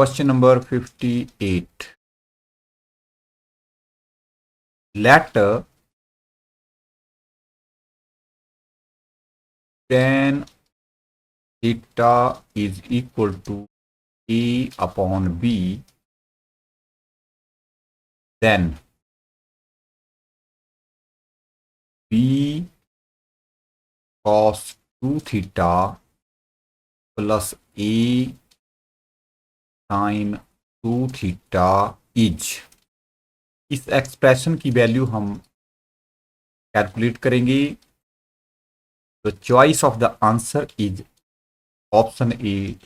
Question number 58. Let tan theta is equal to A upon B, then B cos 2 theta plus A sin 2 theta is। इस expression की value हम calculate करेंगे। The choice of the answer is option A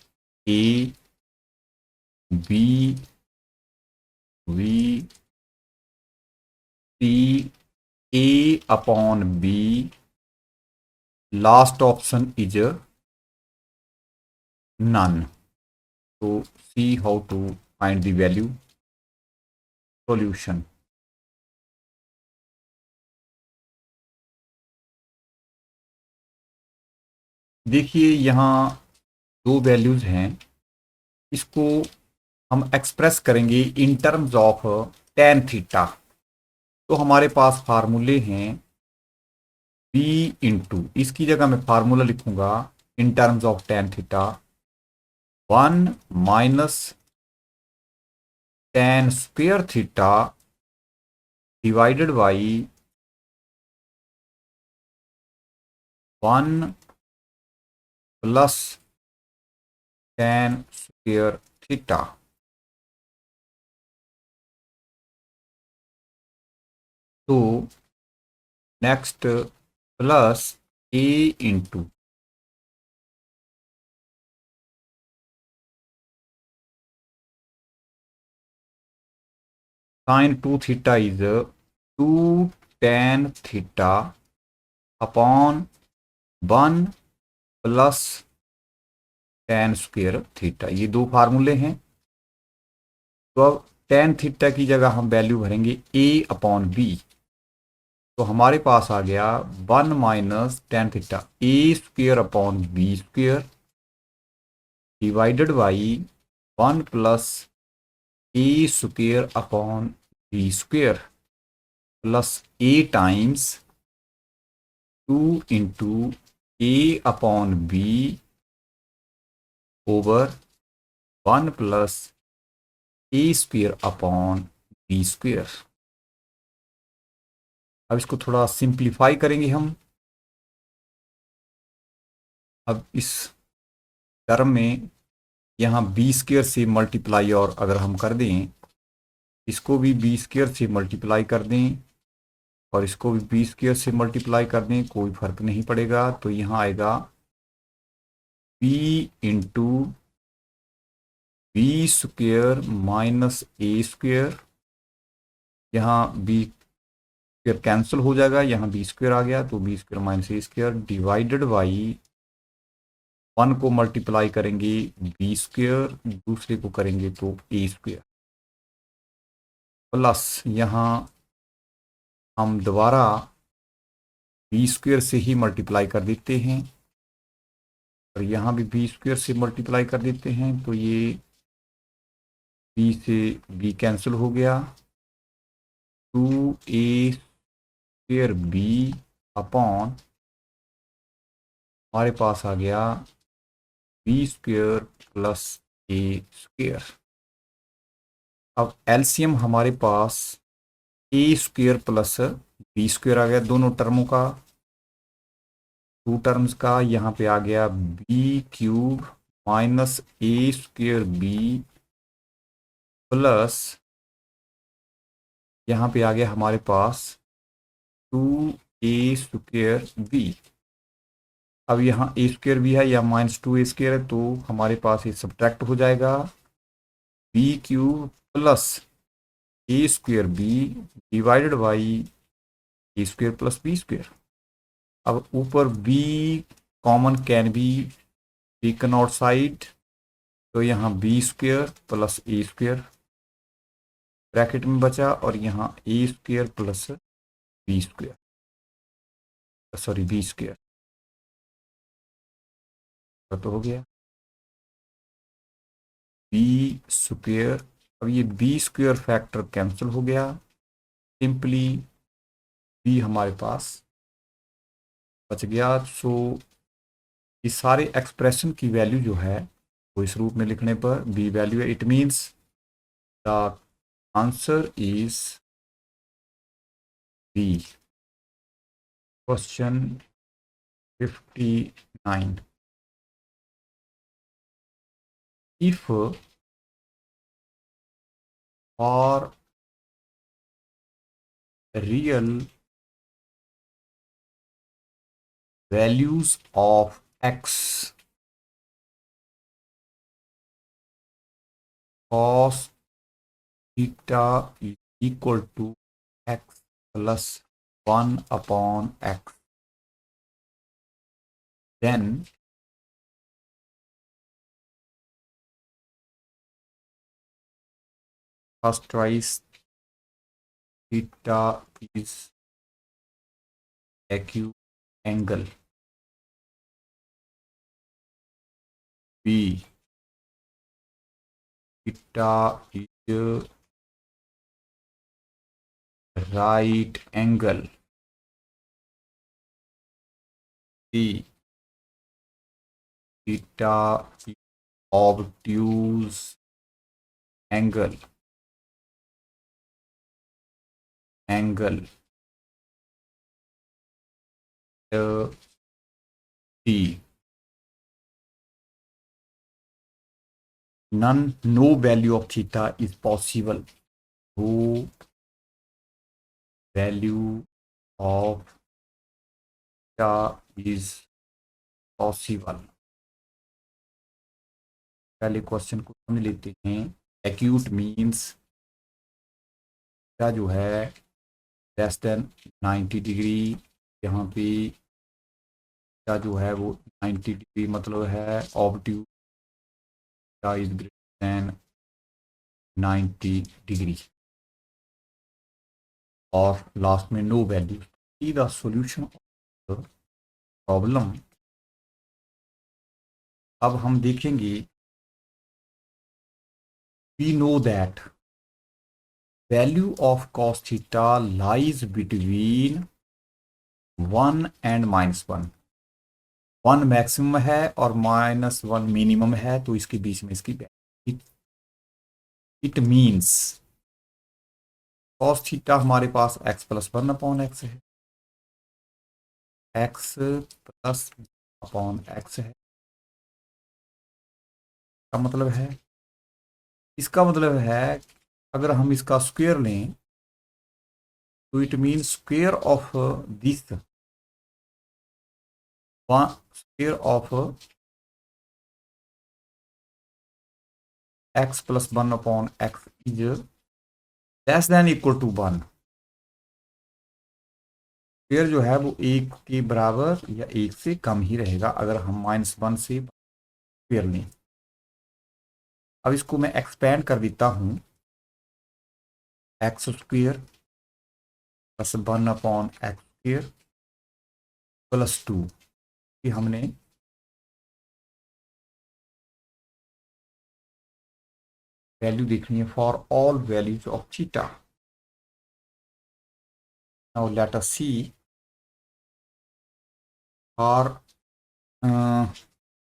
B V C A upon B, last option is none. So see how to find the value. Solution. देखिए यहाँ दो values हैं, इसको हम एक्सप्रेस करेंगे इन टर्म्स ऑफ tan थीटा। तो हमारे पास फार्मूले हैं b इंटू, इसकी जगह मैं फार्मूला लिखूंगा in terms of tan theta 1 minus tan square theta divided by 1 plus tan square theta. तो next plus A into sine 2 theta is 2 tan theta upon 1 plus tan square theta. ये दो फार्मूले हैं। तो अब tan थीटा की जगह हम वैल्यू भरेंगे A अपॉन B। तो हमारे पास आ गया 1 minus tan theta A square upon B square divided by 1 plus A square upon B square plus A times 2 into A upon B over 1 plus A square upon B square. अब इसको थोड़ा simplify करेंगे हम। अब इस term में यहाँ B square से मल्टीप्लाई और अगर हम कर दें, इसको भी B स्क्वायर से मल्टीप्लाई कर दें और इसको भी B स्क्वायर से मल्टीप्लाई कर दें, कोई फर्क नहीं पड़ेगा। तो यहाँ आएगा B into B square minus A square, यहाँ B स्क्वायर कैंसिल हो जाएगा, यहाँ B स्क्वायर आ गया तो B square minus A square divided by 1 को मल्टीप्लाई करेंगे B स्क्वायर, दूसरे को करेंगे तो A स्क्वायर प्लस यहाँ हम दोबारा B स्क्वायर से ही मल्टीप्लाई कर देते हैं और यहाँ भी B स्क्वायर से मल्टीप्लाई कर देते हैं। तो ये B से B कैंसिल हो गया, 2A स्क्वायर B अपॉन हमारे पास आ गया B square plus A square. अब एलसीएम हमारे पास A square plus B square आ गया, दोनों टर्मों का, टू टर्म्स का। यहाँ पे आ गया B cube minus A square B plus यहाँ पे आ गया हमारे पास 2A स्क्वायर B। अब यहाँ A स्क्वायर भी है या माइनस 2A स्क्वायर है, तो हमारे पास ये सब्ट्रैक्ट हो जाएगा B cube plus A square B divided by A square plus B square. अब ऊपर B common can be taken outside, तो यहाँ B square plus A square bracket में बचा और यहाँ A square plus B square, sorry B square तो हो गया। बी स्क्वेयर, अब ये बी स्क्वेयर फैक्टर कैंसिल हो गया, सिंपली बी हमारे पास बच गया। सो ये सारे एक्सप्रेशन की वैल्यू जो है वो इस रूप में लिखने पर बी वैल्यू है। It means the answer is B. Question 59, if for real values of x, cos theta is equal to x plus 1 upon x, then first choice theta is acute angle, b theta is right angle, c theta is obtuse angle, d no value of theta is possible, no value of theta is possible। पहले question को समझ लेते हैं। Acute means क्या जो है less than 90 degree, यहाँ पे क्या जो है वो 90 डिग्री मतलब है ऑब्ट्यूज क्या इज ग्रेटर देन 90 डिग्री, और लास्ट में no value. See the solution of the problem. अब हम देखेंगे, we know that value of cos theta lies between 1 and -1। 1 maximum है और -1 मिनिमम है, तो इसके बीच में इसकी value, it means cos theta हमारे पास x प्लस 1 अपॉन एक्स है, x प्लस अपॉन एक्स है। का मतलब है, इसका मतलब है अगर हम इसका स्क्वायर लें तो it means square of this, square of x plus 1 upon x is less than equal to 1। Square जो है वो 1 के बराबर या 1 से कम ही रहेगा अगर हम -1 से स्क्वायर लें। अब इसको मैं एक्सपेंड कर देता हूं, x square plus 1 upon x square plus 2, कि हमने वैल्यू देखनी है for all values of theta. Now let us see for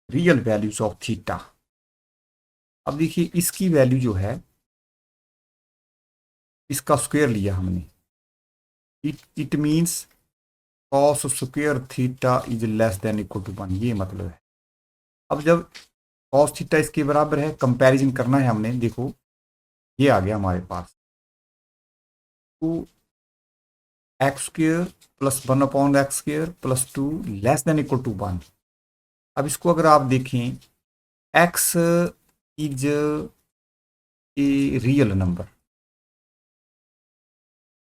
real values of theta. अब देखिए इसकी वैल्यू जो है, इसका स्क्वायर लिया हमने, it means cos square theta is less than equal to 1, ये मतलब है। अब जब कॉस थीटा इसके बराबर है, कंपैरिजन करना है हमने, देखो ये आ गया हमारे पास 2x² plus 1 upon x square plus 2 less than equal to 1। अब इसको अगर आप देखें, x is a real number,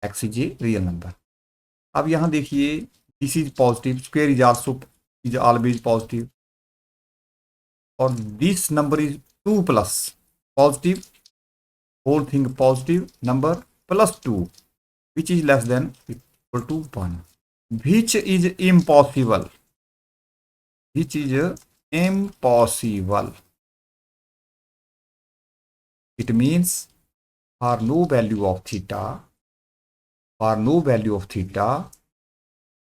x is a real number. अब यहाँ देखिए this is positive, square is also is always positive, और this number is 2 plus positive, whole thing positive number plus 2 which is less than equal to 1, which is impossible, which is impossible। It means for no value of theta,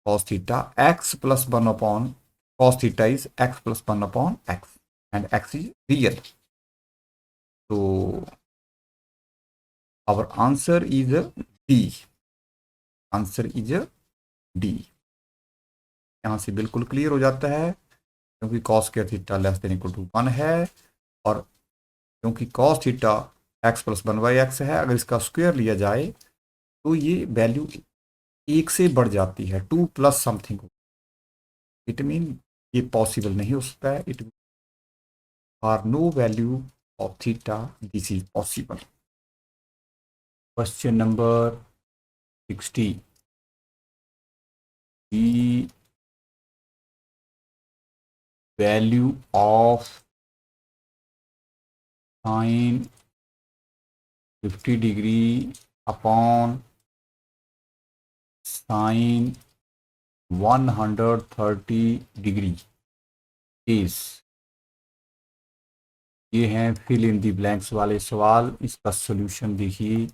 cos theta, x plus 1 upon cos theta is x plus 1 upon x, and x is real. So our answer is D. Answer is D. यहाँ से बिल्कुल clear हो जाता है क्योंकि cos square theta less than equal to 1 है, और क्योंकि cos theta x plus 1/x है, अगर इसका स्क्वायर लिया जाए तो ये वैल्यू 1 से बढ़ जाती है, 2 प्लस समथिंग। इट मीन ये पॉसिबल नहीं हो सकता है। It for no value of theta this is possible. Question number 60, the value of sin 50 degree upon sin 130 degree is, ये हैं फिल इन दी ब्लैंक्स वाले सवाल। इसका सॉल्यूशन देखिए।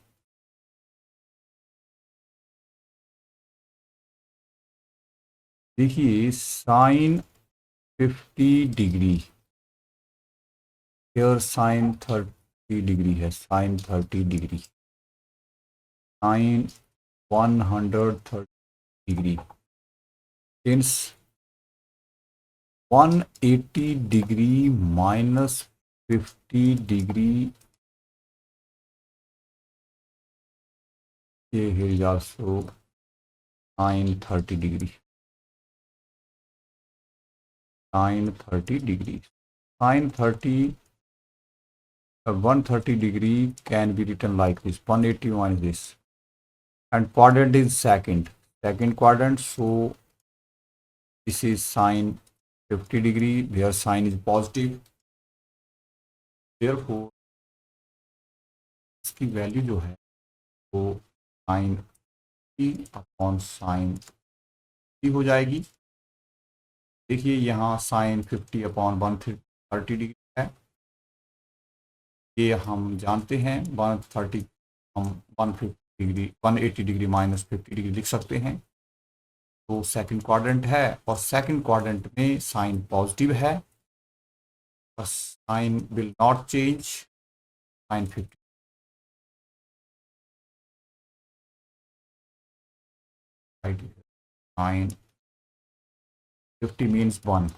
देखिए sine 50 degree, here sine 30 degree है, sine 30 degree, sine 130 degree, since 180 degree minus 50 degree, ये is also sine 30 degree, sine 30 degree, sine 30 130 degree can be written like this, 180 minus this, and quadrant is second quadrant, so this is sine 50 degree, where sine is positive, therefore इसकी value जो है वो sine upon sine हो जाएगी। देखिए यहाँ sign 50 upon 130 degree है, ये हम जानते हैं। 130 हम 150 डिग्री 180 डिग्री माइनस 50 डिग्री लिख सकते हैं। तो सेकंड क्वाड्रेंट है, और सेकंड क्वाड्रेंट में साइन पॉजिटिव है, बस sine will not change, sine 50 sine 50 means 1,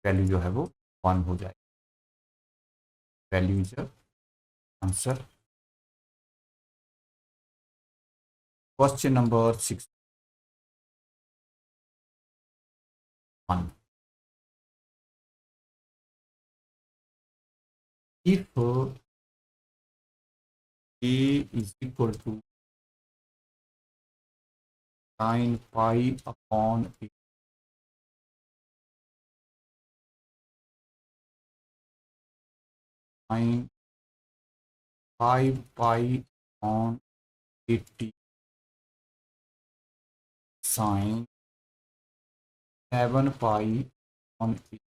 value जो है वो 1 हो जाए, value is answer. Question number 61, if a is equal to sin pi upon a, sin 5 pi on 80 sin 7 pi on 80,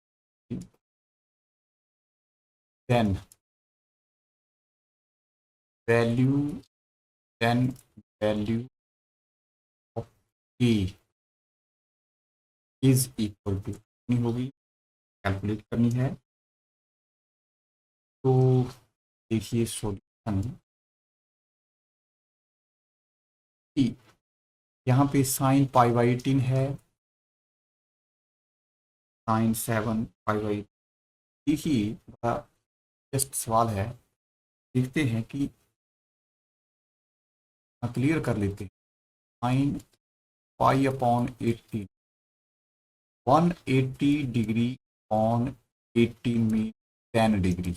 then value of a is equal to कितनी होगी, calculate करनी है। तो देखिए सॉल्यूशन, यहाँ पे साइन पाई बाई 18 है, sign 7 pi by, देखिए बड़ा जस्ट सवाल है, देखते हैं कि क्लियर कर लेते हैं। Sine pi upon 80, 180 degree on 18 में 10 डिग्री,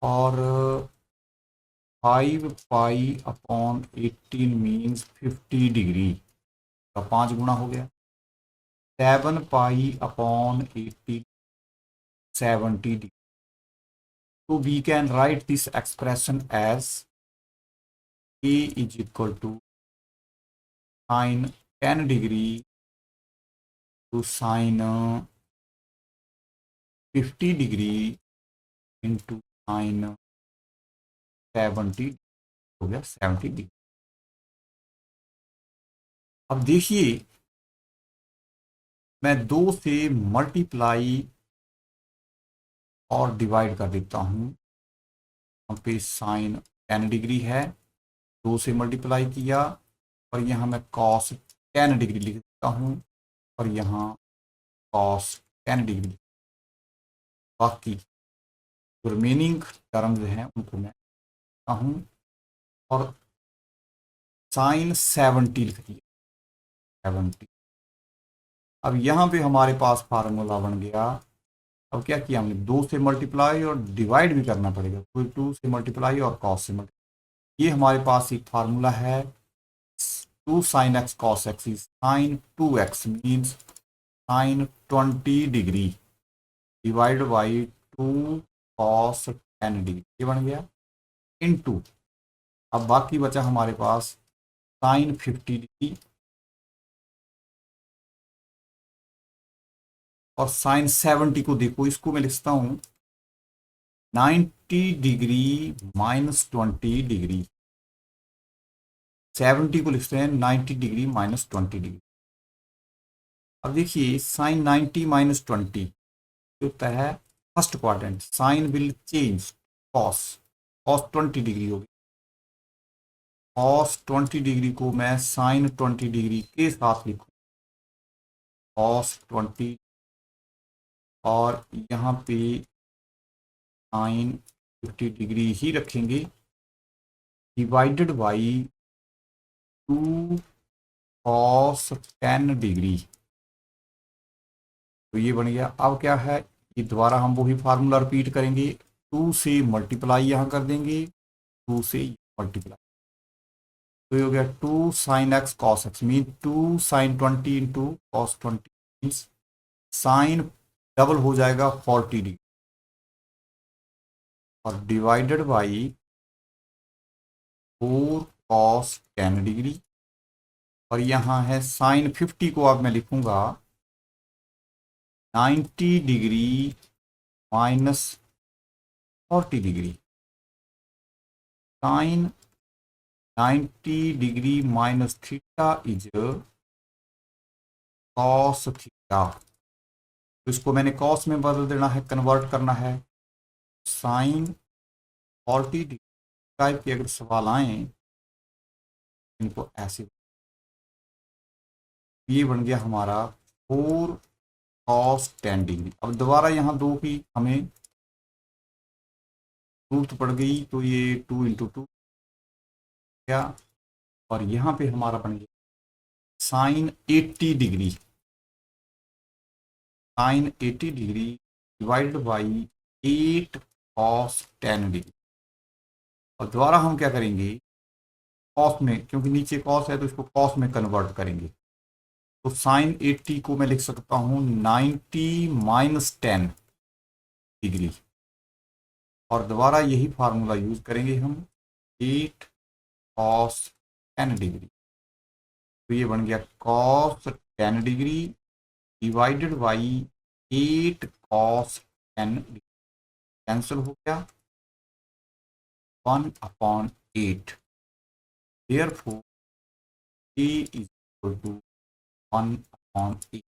और 5 पाई अपॉन 18 मीन्स 50 डिग्री का 5 गुना हो गया। 7 पाई अपॉन 80 70 डिग्री, तो we can write this expression as a is equal to sin 10 degree to sin 50 degree into sine 70 हो गया 70 डिग्री। अब देखिए मैं 2 से मल्टीप्लाई और डिवाइड कर देता हूँ। यहाँ पे साइन 10 डिग्री है, 2 से मल्टीप्लाई किया और यहाँ मैं कॉस 10 डिग्री लिख देता हूँ और यहाँ कॉस 10 डिग्री। बाकी जो रिमेनिंग टर्म्स हैं उनको मैं लिखता हूँ और साइन 70 लिख दिया 70। अब यहाँ पे हमारे पास फार्मूला बन गया। अब क्या किया हमने, 2 से मल्टीप्लाई और डिवाइड भी करना पड़ेगा, कोई 2 से मल्टीप्लाई और कॉस से मल्टीप्लाई। ये हमारे पास एक फार्मूला है 2 sin x cos x is sin 2x means sin 20 degree divide by 2 cos 10 degree, ये बन गया इनटू। अब बाकी बचा हमारे पास sin 50 डिग्री और साइन 70 को देखो, इसको मैं लिखता हूं 90 डिग्री माइनस 20 डिग्री। 70 को लिखते हैं 90 डिग्री माइनस 20 डिग्री। अब देखिए साइन 90 माइनस 20 होता है first quadrant, sine will change cos, cos 20 degree होगी। कॉस 20 डिग्री को मैं साइन 20 डिग्री के साथ लिखूं, कॉस 20 और यहाँ पे साइन 50 डिग्री ही रखेंगे डिवाइडेड बाई 2 कॉस 10 डिग्री। तो ये बन गया। अब क्या है, ये दोबारा हम वही फार्मूला रिपीट करेंगे, 2 से मल्टीप्लाई यहाँ कर देंगे, 2 से मल्टीप्लाई, तो ये हो गया 2 sine x cos x mean 2 sine 20 into cos 20 means sine double हो जाएगा 40 डिग्री और डिवाइडेड बाई 4 कॉस 10 डिग्री। और यहाँ है साइन 50 को अब मैं लिखूंगा 90 degree minus 40 degree. Sine 90 degree minus theta is cos theta, तो इसको मैंने कॉस में बदल देना है, कन्वर्ट करना है। साइन 40 डिग्री टाइप के अगर सवाल आए इनको ऐसे, ये बन गया हमारा 4 कॉस 10 डिग्री। अब दोबारा यहाँ 2 की हमें जरूरत पड़ गई, तो ये 2 इंटू 2 क्या, और यहाँ पे हमारा बन गया sine 80 degree, sine 80 degree divided by 8 cos 10 degree. और दोबारा हम क्या करेंगे, कॉस में, क्योंकि नीचे कॉस है तो इसको कॉस में कन्वर्ट करेंगे। तो साइन 80 को मैं लिख सकता हूँ 90 माइनस 10 डिग्री और दोबारा यही फार्मूला यूज करेंगे हम 8 कॉस 10 डिग्री। तो ये बन गया cos 10 degree divided by 8 cos 10 degree, cancel हो गया 1/8, therefore a is equal to 1/8।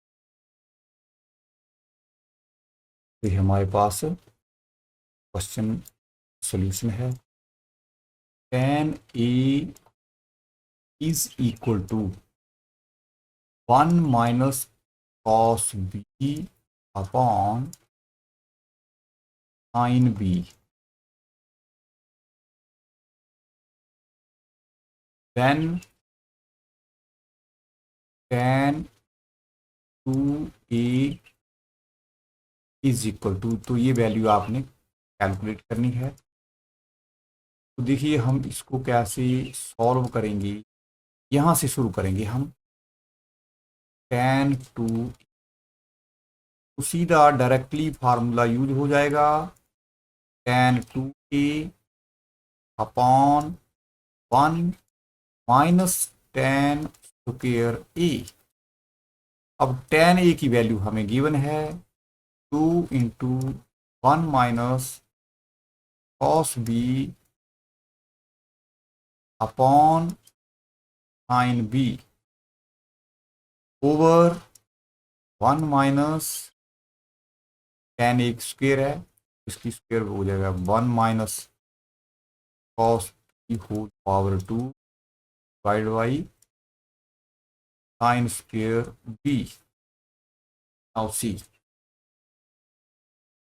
तो ये हमारे पास क्वेश्चन सॉल्यूशन है। tan a is equal to 1 minus cos b upon sin b, then tan 2a is equal to, तो ये value आपने calculate करनी है। तो देखिए हम इसको कैसे सॉल्व करेंगे, यहाँ से शुरू करेंगे हम। tan 2 तो सीधा डायरेक्टली फार्मूला यूज हो जाएगा, tan 2a upon 1 minus tan square a। अब tan a की वैल्यू हमें गिवन है 2 into 1 minus cos B upon sine B over 1 minus tan एक स्क्वेयर है, इसकी स्क्वेयर हो जाएगा 1 minus cos B whole power 2 divide by sine square B. Now see,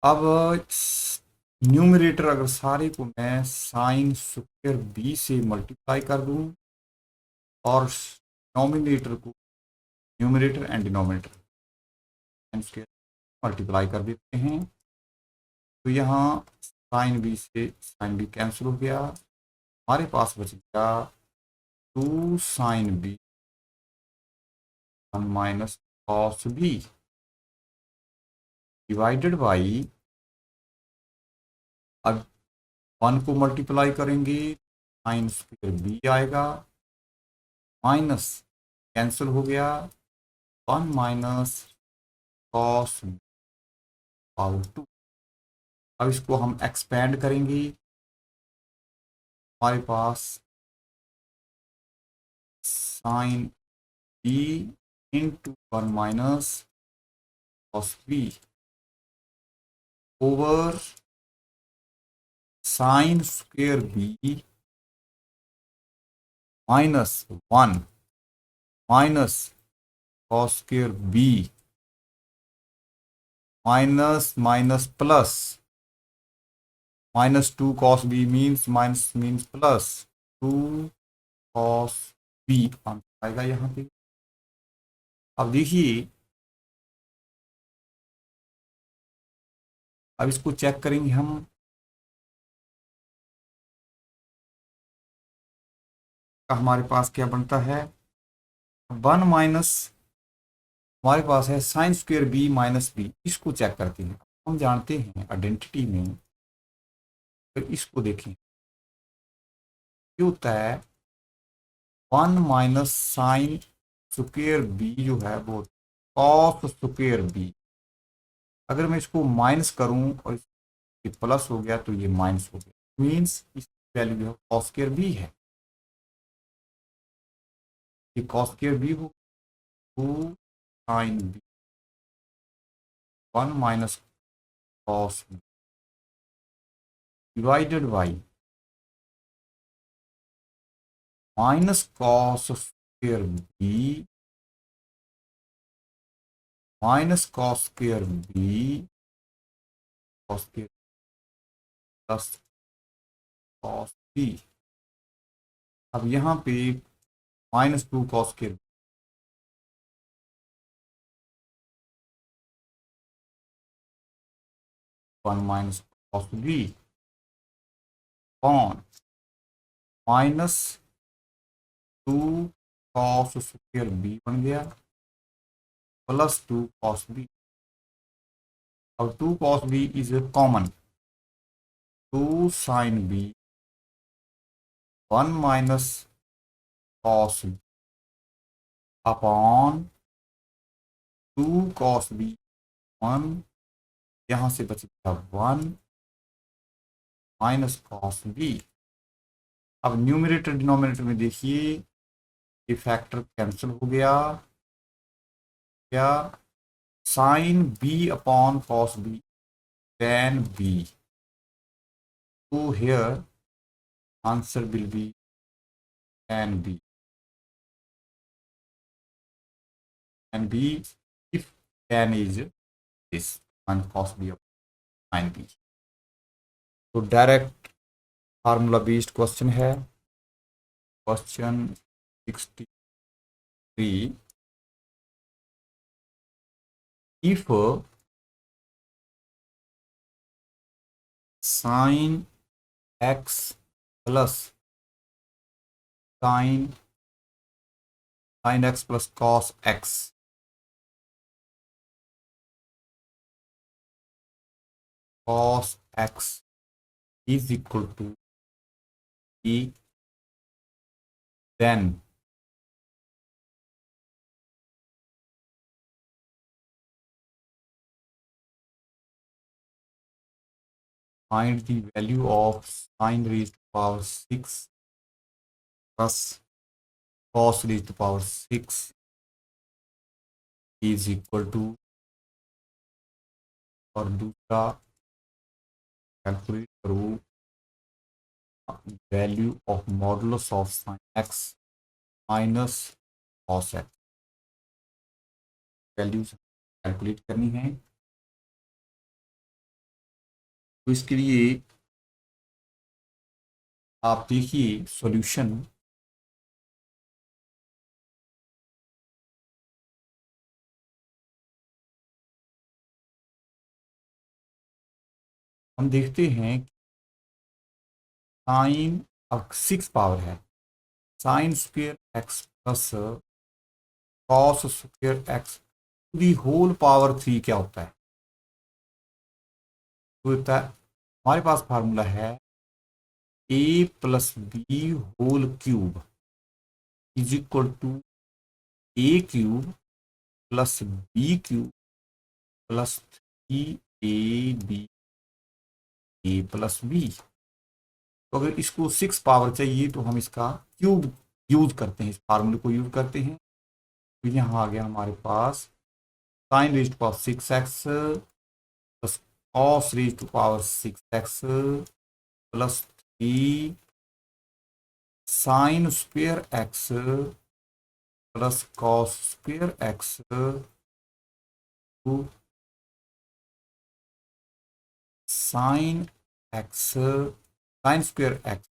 अब न्यूमरेटर अगर सारे को मैं साइन स्क्वेयर बी से मल्टीप्लाई कर दूं और नॉमिनेटर को, numerator and denominator sine square multiply कर देते हैं, तो यहाँ साइन बी से साइन बी कैंसिल हो गया, हमारे पास बच गया 2 sine B 1 minus cos B divided by, अब 1 को मल्टीप्लाई करेंगे साइन स्क्वेयर बी आएगा, माइनस कैंसिल हो गया 1 माइनस कॉस पावर 2। अब इसको हम एक्सपेंड करेंगे, हमारे पास sine B into 1 minus cos B over sine square B minus 1 minus cos square B minus minus plus -2 cos b means minus means plus 2 cos b answer आएगा यहाँ पे। अब देखिए, अब इसको चेक करेंगे हम, हमारे पास क्या बनता है 1 माइनस, हमारे पास है sine square B minus B, इसको चेक करते हैं। हम जानते हैं आइडेंटिटी में, तो इसको देखें क्या होता है 1 माइनस साइन स्क्वेयर बी जो है वो कॉस स्क्वेयर बी, अगर मैं इसको माइनस करूं और ये प्लस हो गया तो ये माइनस हो गया, मीन्स इस वैल्यू जो है कॉस स्क्वेयर बी है, ये कॉस स्क्वेयर बी हो 2 sine B 1 minus cos divided by minus cos square B minus cos square B cos square plus cos B. अब यहाँ पे -2 cos square 1 minus cos B upon -2 cos square B बन गया plus 2 cos B. अब 2 cos b is common, 2 sine b 1 minus cos upon 2 cos b 1, यहाँ से बच गया 1 माइनस कॉस b। अब न्यूमरेटर डिनोमिनेटर में देखिए, ये फैक्टर कैंसिल हो गया, क्या sine b upon cos b tan b, so here answer will be tan b, and b if tan is this and cos b sin b। तो direct formula based question है, question 63। If sine x plus sign sine x plus cos x cos x is equal to e, then find the value of sin raised to power 6 plus cos raised to power 6 is equal to, और दूसरा calculate करो value of modulus of sine x minus cos x. Values calculate करनी है, तो इसके लिए आप देखिए सॉल्यूशन। हम देखते हैं साइन, अब 6 पावर है, sine square x plus cos square x to the whole power 3 क्या होता है? तो होता है, हमारे पास फार्मूला है A plus B whole cube is equal to A cube plus B cube plus 3ab A plus B. तो अगर इसको 6 पावर चाहिए तो हम इसका क्यूब यूज करते हैं, इस फार्मूले को यूज करते हैं। तो यहाँ आ गया हमारे पास sine raise to power 6x plus cos raise to power 6x plus 3 sine square x plus cos square x two sine x sine square x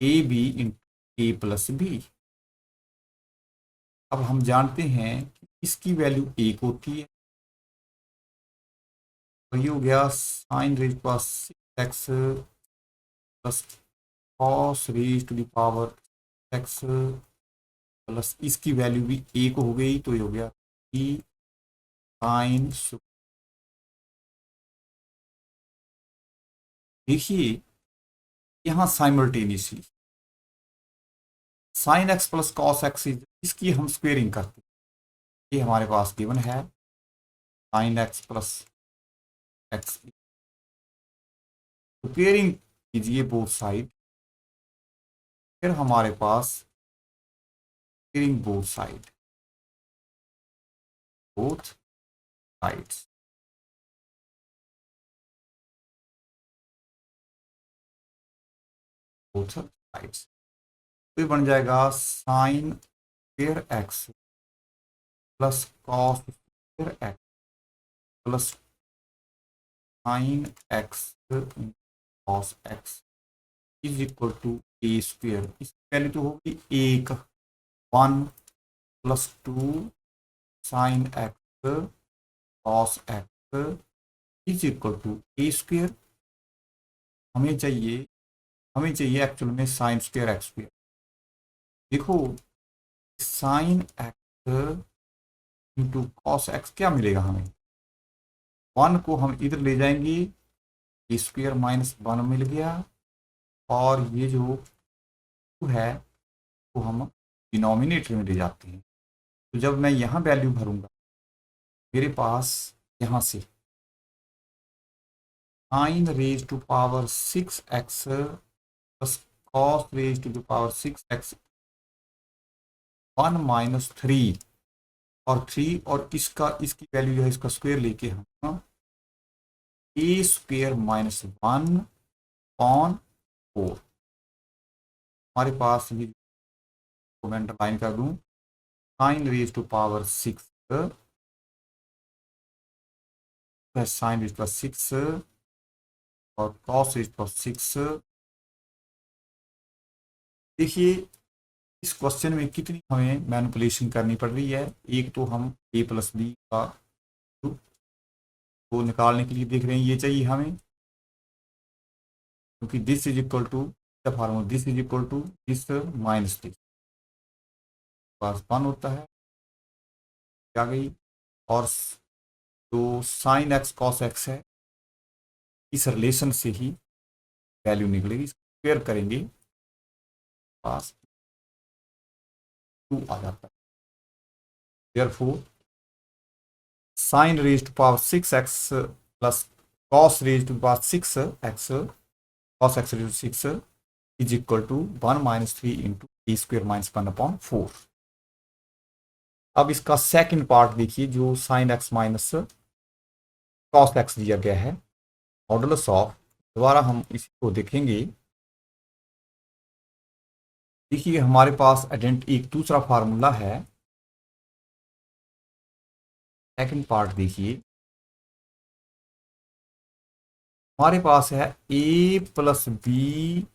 A B into A plus B. अब हम जानते हैं कि इसकी value 1 होती है, तो ये हो गया sine raise to power 6x plus cos raise to the power x plus इसकी वैल्यू भी 1 हो गई, तो ये हो गया साइन। देखिए यहाँ simultaneously sine x plus cos x, इसकी हम स्क्वेयरिंग करते हैं। ये हमारे पास गिवन है sine x plus x, squaring कीजिए बोथ साइड, फिर हमारे पास squaring both side, both sides, both sides, तो बन जाएगा sine square x plus cos square x plus sine x cos x is equal to A square. इसकी value तो होगी 1 plus 2 sine x cos x is equal to A square. हमें चाहिए actual में sine square X square. देखो sine X into cos X क्या मिलेगा हमें, 1 को हम इधर ले जाएंगे, ए स्क्वेयर माइनस 1 मिल गया, और ये जो 2 है वो हम डिनोमिनेटर में ले जाते हैं। तो जब मैं यहाँ वैल्यू भरूंगा, मेरे पास यहाँ से sine raise to power 6x plus cos raise to power 6x 1 minus 3 और 3 और इसकी वैल्यू जो है इसका स्क्वायर लेके हम ए स्क्वेयर माइनस 1 अपॉन 4। हमारे पास ये मैं अंडरलाइन कर दूं, sine raise to power 6 sine raise plus 6 और कॉस रेज प्लस 6। देखिए इस क्वेश्चन में कितनी हमें मैनिपुलेशन करनी पड़ रही है। एक तो हम a प्लस बी का को निकालने के लिए देख रहे हैं, ये चाहिए हमें, क्योंकि this is equal to formula, this is equal to this minus this, पास 1 होता है, क्या गई, और जो साइन एक्स कॉस एक्स है इस रिलेशन से ही वैल्यू निकलेगी, स्क्वायर करेंगे पास 2 आ जाता है। Therefore sine raise to power 6x plus cos raised to the power 6x cos x raised to 6 is equal to 1 minus 3 into a square minus 1 upon 4। अब इसका सेकंड पार्ट देखिए, जो sin x minus cos x दिया गया है, modulus of, दोबारा हम इसी को देखेंगे। देखिए हमारे पास एक दूसरा फार्मूला है, सेकंड पार्ट देखिए, हमारे पास है a plus B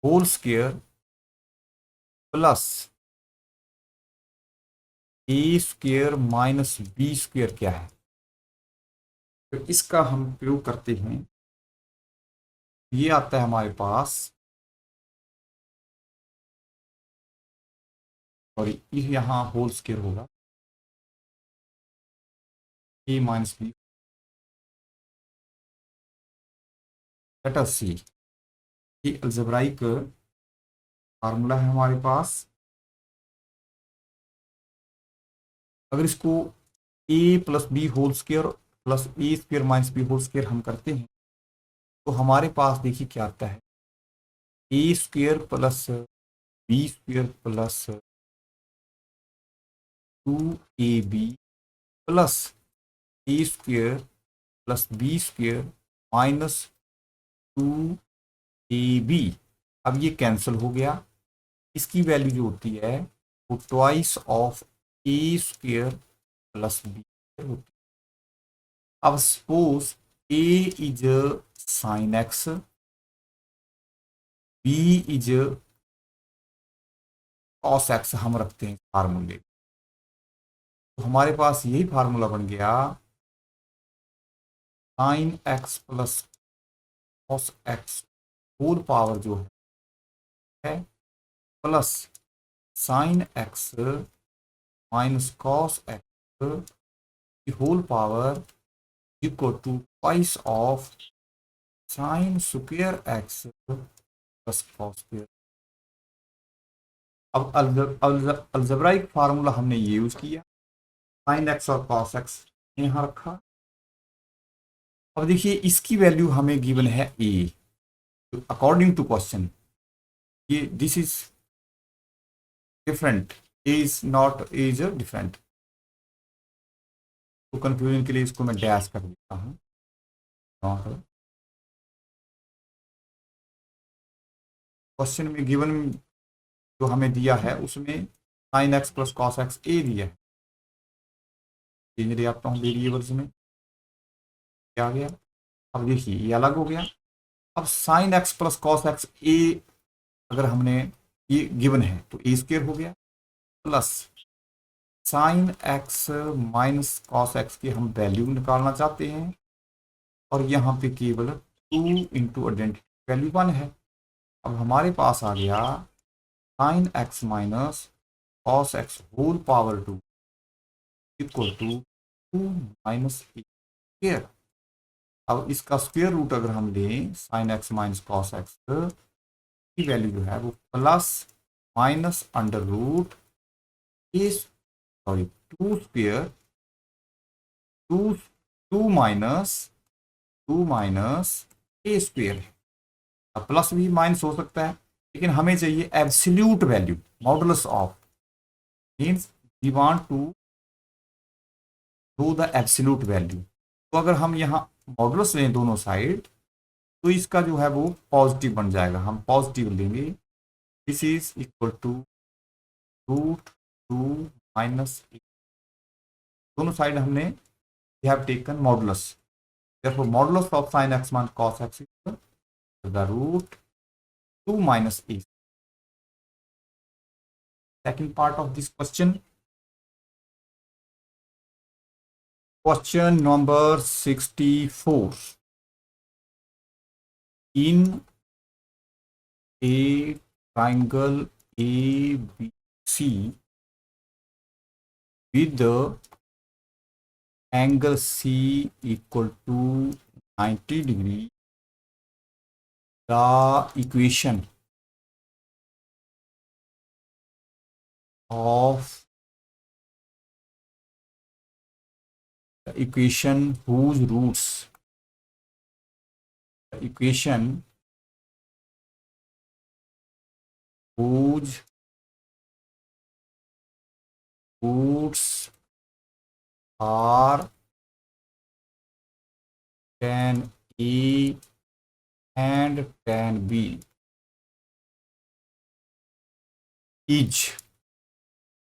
whole square plus A square minus B square क्या है। तो इसका हम प्रयोग करते हैं, ये आता है हमारे पास, और ये यहाँ होल स्क्वेयर होगा a minus B. Let us see, ये अलजेब्राइक फार्मूला है हमारे पास। अगर इसको a plus B whole square plus A square minus B whole square हम करते हैं, तो हमारे पास देखिए क्या आता है, A square plus B square plus 2ab plus A square plus B square minus 2ab। अब ये कैंसिल हो गया, इसकी वैल्यू जो होती है वो twice of A square plus B square होती है। अब suppose A is sine X, B is cos X हम रखते हैं फार्मूले, तो हमारे पास यही फार्मूला बन गया, sine x plus cos x whole power जो है plus sine x minus cos x की whole power equal to twice of sine square x plus cos square. अब अलजेब्राइक फार्मूला हमने ये यूज किया, साइन एक्स और कॉस एक्स यहाँ रखा। अब देखिए इसकी वैल्यू हमें गिवन है ए, अकॉर्डिंग टू क्वेश्चन ये this is different, is not is different, तो कंफ्यूजन के लिए इसको मैं डैश कर देता हूँ। क्वेश्चन में गिवन जो हमें दिया है उसमें sine x plus cos x A दिया है, चेंज ले आता हूँ वेरिएबल्स में, क्या आ गया। अब देखिए ये अलग हो गया। अब sine x plus cos x A अगर हमने ये गिवन है तो ए स्क्वेयर हो गया, plus sine x minus cos x की हम वैल्यू निकालना चाहते हैं, और यहाँ पे केवल 2 इंटू आइडेंटिटी वैल्यू 1 है। अब हमारे पास आ गया sine x minus cos x whole power 2 equal to 2 minus A square. अब इसका स्क्वायर रूट अगर हम लें, sine x minus cos x की वैल्यू जो है वो plus minus under root A, sorry 2 square, 2 2 minus A square है। अब प्लस भी माइनस हो सकता है, लेकिन हमें चाहिए absolute value, modulus of, means we want to do the absolute value. तो अगर हम यहाँ मॉडुलस लें दोनों साइड, तो इसका जो है वो पॉजिटिव बन जाएगा, हम पॉजिटिव लेंगे। This is equal to root 2 minus, दोनों साइड हमने we have taken modulus, therefore modulus of sin x minus cos x is the root 2 minus a। Second part of this question, question number 64, in a triangle ABC with the angle C equal to 90 degree, the equation of the equation whose roots equation whose roots are tan A and tan B is,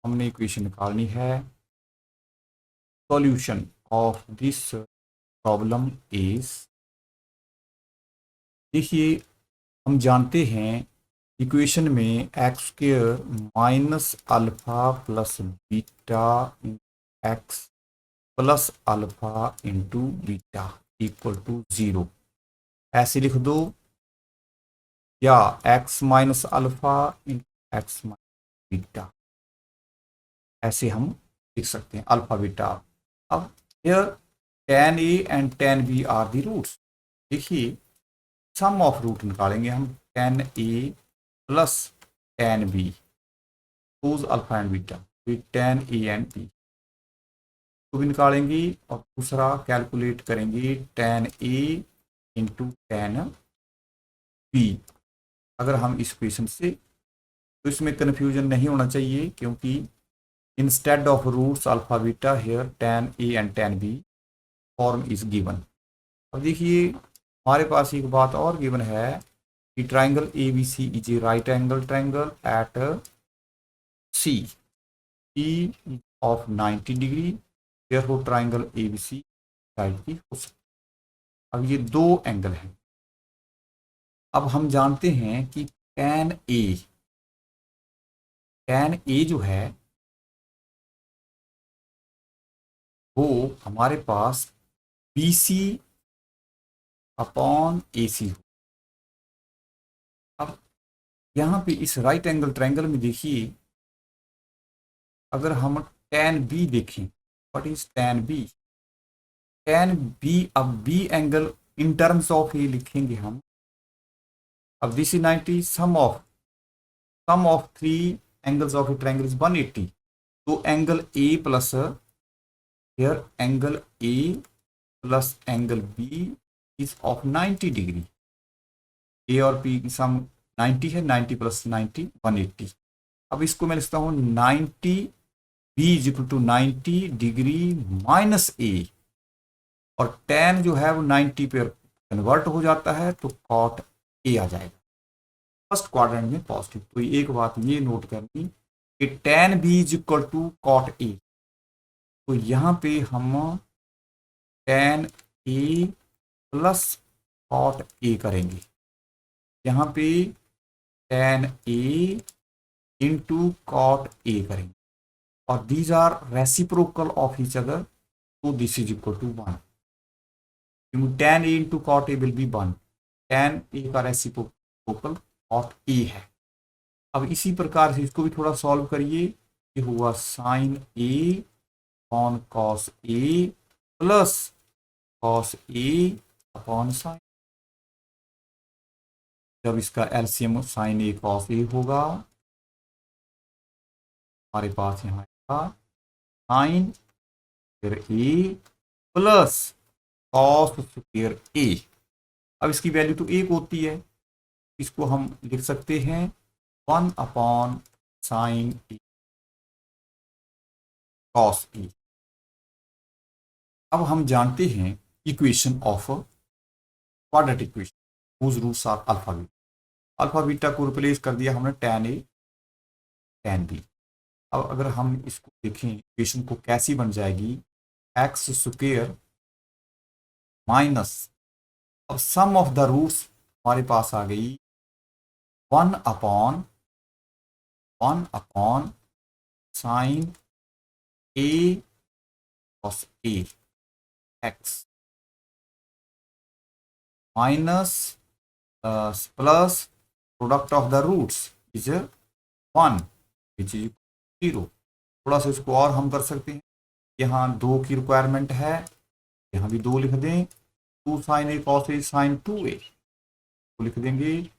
हमने equation निकालनी है। Solution of this problem is, देखिए हम जानते हैं equation में X square minus alpha plus beta X plus alpha into beta equal to 0 ऐसे लिख दो, या X minus alpha into X minus beta, ऐसे हम लिख सकते हैं अल्फा बीटा। अब here tan A and tan B are the roots. देखिए सम ऑफ रूट निकालेंगे हम, tan A plus tan B rose alpha and beta, फिर tan A एंड B को भी निकालेंगे, और दूसरा कैलकुलेट करेंगे tan A into tan B। अगर हम इस क्वेश्चन से, तो इसमें कन्फ्यूजन नहीं होना चाहिए, क्योंकि instead of roots alpha beta here tan A and tan B form is given. अब देखिए हमारे पास एक बात और गिवन है कि triangle A B C is a right angle triangle at C E of 90 degree, therefore triangle A B C side की हो सकती है। अब ये दो एंगल हैं। अब हम जानते हैं कि tan ए जो है वो हमारे पास बी सी अपॉन ए सी हो। अब यहाँ पे इस राइट एंगल ट्रायंगल में देखिए, अगर हम tan B देखें, what is tan B? tan B, अब B angle in terms of A लिखेंगे हम। अब this is 90, sum of three angles of a triangle is 180। तो angle A plus here angle A plus angle B is of 90 degree. A और P की सम 90 है, 90 plus 90 180। अब इसको मैं लिखता हूं 90 B is equal to 90 degree minus A, और tan जो है वो 90 पे कन्वर्ट हो जाता है, तो cot A आ जाएगा फर्स्ट क्वाड्रेंट में पॉजिटिव। तो एक बात ये नोट करनी कि tan B is equal to cot A, तो यहां पे हम tan A plus cot A करेंगे। यहां पे tan A into cot A करेंगे, और these are reciprocal of each other, तो this is equal to 1। tan A into cot A will be 1, tan A का रेसिप्रोकल cot A है। अब इसी प्रकार से इसको भी थोड़ा सॉल्व करिए। ये हुआ sine A upon cos A plus cos A upon sine, जब इसका LCM sine A cos A होगा, हमारे पास यहाँ साइन फिर A plus cos square A। अब इसकी वैल्यू तो 1 होती है, इसको हम लिख सकते हैं 1 upon sine A cos A। अब हम जानते हैं equation of quadratic equation whose roots are alpha beta. Alpha beta को रिप्लेस कर दिया हमने tan A tan B। अब अगर हम इसको देखें इक्वेशन को कैसी बन जाएगी, एक्स स्क्वायर माइनस, अब सम ऑफ द रूट्स हमारे पास आ गई 1 upon sine A cos A X minus plus product of the roots is 1 which is 0। थोड़ा सा इसको और हम कर सकते हैं, यहाँ 2 की रिक्वायरमेंट है, यहाँ भी 2 लिख दें, 2 sine A cos A sine 2A को लिख देंगे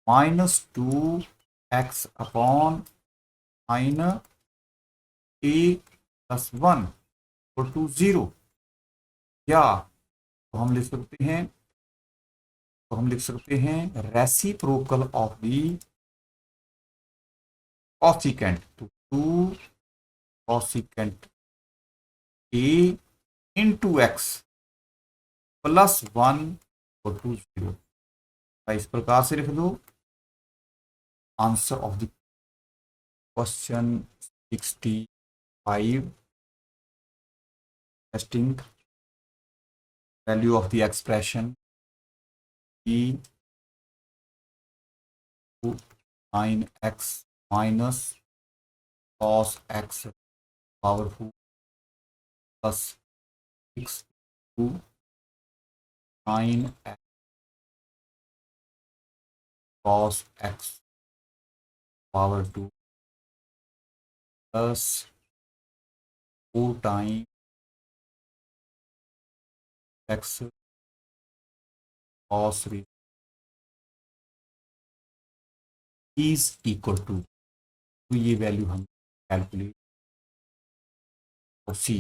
minus 2 X upon sine A plus 1 और 2 0, या तो हम लिख सकते हैं तो हम लिख सकते हैं रेसिप्रोकल ऑफ द कॉसिकेंट, तो 2 cosecant A into x plus 1 और 2 0। इस प्रकार से लिख दो। Answer of the question 65, testing value of the expression E 9x minus cos x powerful plus 6 to 9x cos x power 2 plus 4 time x cos is equal to, तो ये वैल्यू हम कैलकुलेट और see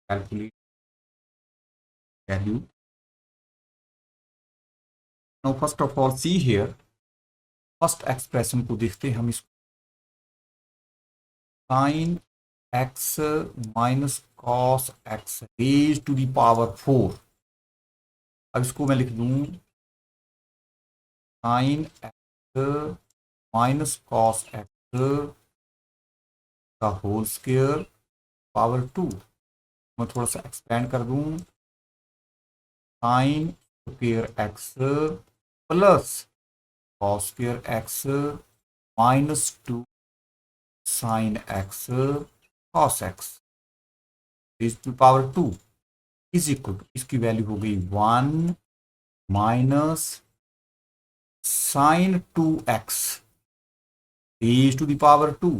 calculate value. Now first of all see here, first expression को देखते हैं हम। इसको sine x minus cos X raise to the power 4। अब इसको मैं लिख दूं sine x minus cos X का होल स्क्वायर पावर 2। मैं थोड़ा सा एक्सपेंड कर दूं, sine square x plus cos square X minus 2 sine x cos X raise to power 2 is equal to, इसकी वैल्यू हो गई 1 minus sine 2x raise to the power 2।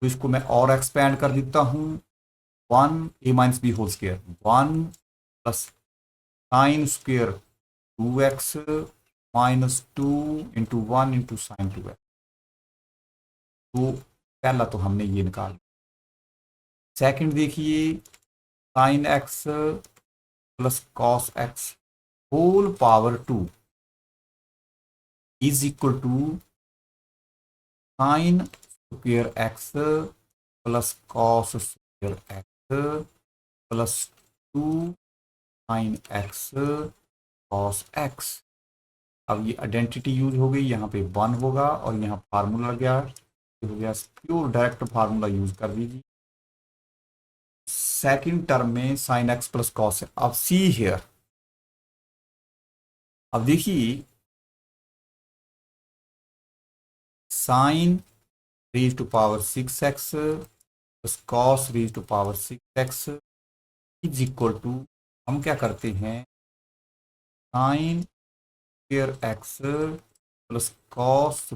तो इसको मैं और एक्सपेंड कर देता हूं, 1 a minus B whole square 1 plus sine square 2x minus 2 into 1 into sine 2x। तो पहला तो हमने ये निकाल। सेकंड देखिए, sine x plus cos x whole power 2 is equal to sine square x plus cos square x plus 2 sine x cos X. अब ये identity use हो गई, यहाँ पे 1 होगा और यहाँ फार्मूला लग गया, हो गया प्योर डायरेक्ट फार्मूला यूज कर दीजिए। सेकंड टर्म में साइन एक्स प्लस कॉस है। अब सी हियर, अब देखिए sine raise to power 6x plus cos raise to power 6x is equal to, हम क्या करते हैं sine square x plus cos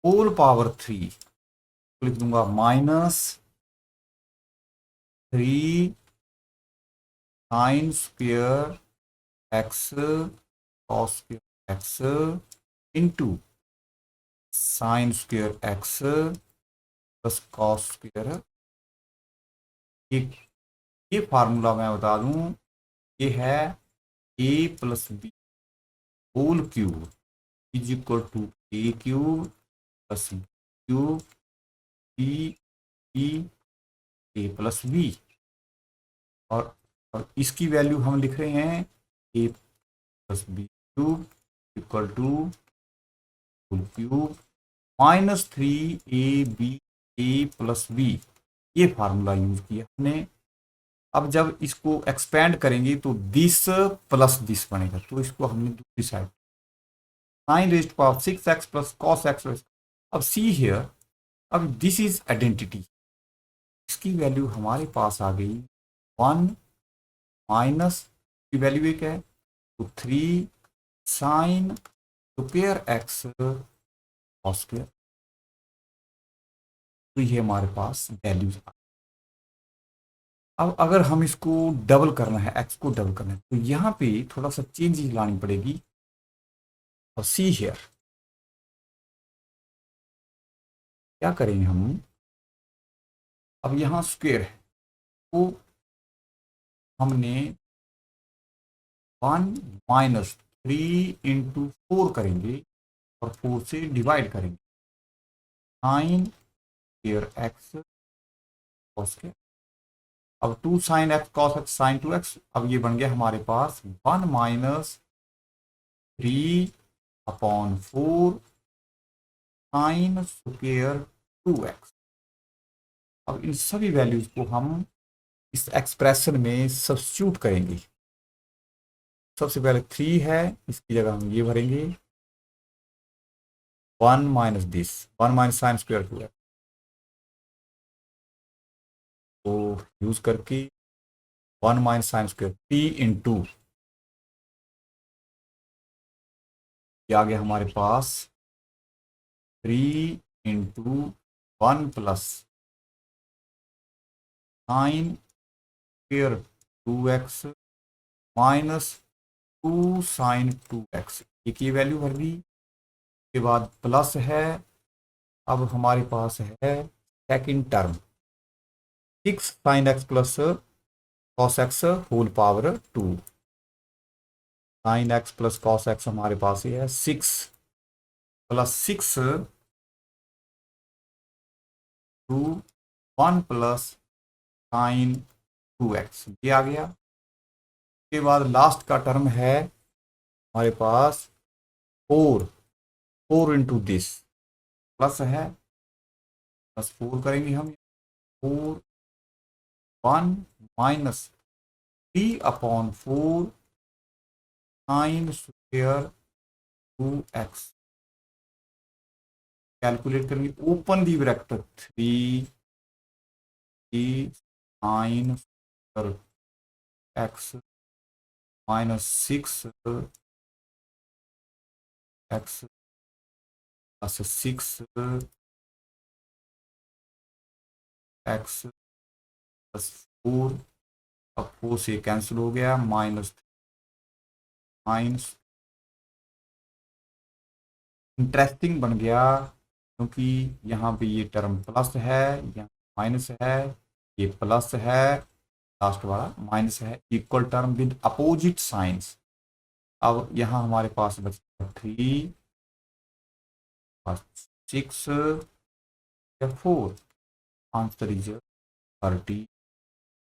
whole power 3, लिख दूंगा minus 3 sine square X cos square X into sine square x plus cos square. ये formula मैं बता दूं, ये है a plus B whole cube is equal to A cube plus B cube B B A plus B. और इसकी वैल्यू हम लिख रहे हैं A plus B cube equal to whole cube minus 3ab A plus B. ये formula use किया हमने। अब जब इसको एक्सपेंड करेंगे तो दिस प्लस दिस बनेगा, तो इसको हमने दूसरी side sine raised to power 6x plus cos X. अब सी हियर, अब दिस इज आइडेंटिटी, इसकी वैल्यू हमारे पास आ गई 1 माइनस की वैल्यू एक है तो 3 sine square X cos square. तो ये हमारे पास वैल्यूज। अब अगर हम इसको डबल करना है, एक्स को डबल करना है, तो यहाँ पे थोड़ा सा चेंजेस लानी पड़ेगी। और सी हियर क्या करेंगे हम, अब यहाँ स्क्वायर है तो हमने 1 माइनस 3 इंटू 4 करेंगे और 4 से डिवाइड करेंगे। 9 स्क्वायर एक्स कॉस के, अब 2 sine x cos X sine 2x, अब ये बन गया हमारे पास 1 minus 3 upon 4 sine square 2x। अब इन सभी वैल्यूज को हम इस एक्सप्रेशन में सब्स्टिट्यूट करेंगे। सबसे पहले 3 है, इसकी जगह हम ये भरेंगे 1 minus this 1 minus sign square 2x को यूज करके 1 माइनस साइन स्क्वायर 3 इंटू, ये आ गया हमारे पास 3 into 1 plus sine square 2x minus 2 sine 2x, एक ये वैल्यू भर दी। के बाद प्लस है, अब हमारे पास है second term 6 sine x plus cos x whole power 2। Sine x plus cos X हमारे पास ये है 6 plus 6 to 1 plus sign 2x, ये आ गया। उसके बाद लास्ट का टर्म है हमारे पास 4 इंटू दिस, प्लस है, प्लस 4 करेंगे हम 4 1 minus 3 upon 4 sine square 2x, calculate करेंगे, open the bracket 3 sine square x minus 6 x plus 6 x plus 4, अब 4 से कैंसिल हो गया, माइनस माइनस इंटरेस्टिंग बन गया क्योंकि यहाँ पे ये टर्म प्लस है, यहाँ माइनस है, ये प्लस है, लास्ट वाला माइनस है, equal term with opposite signs. अब यहाँ हमारे पास बचता 3 6 या 4, आंसर इज 30।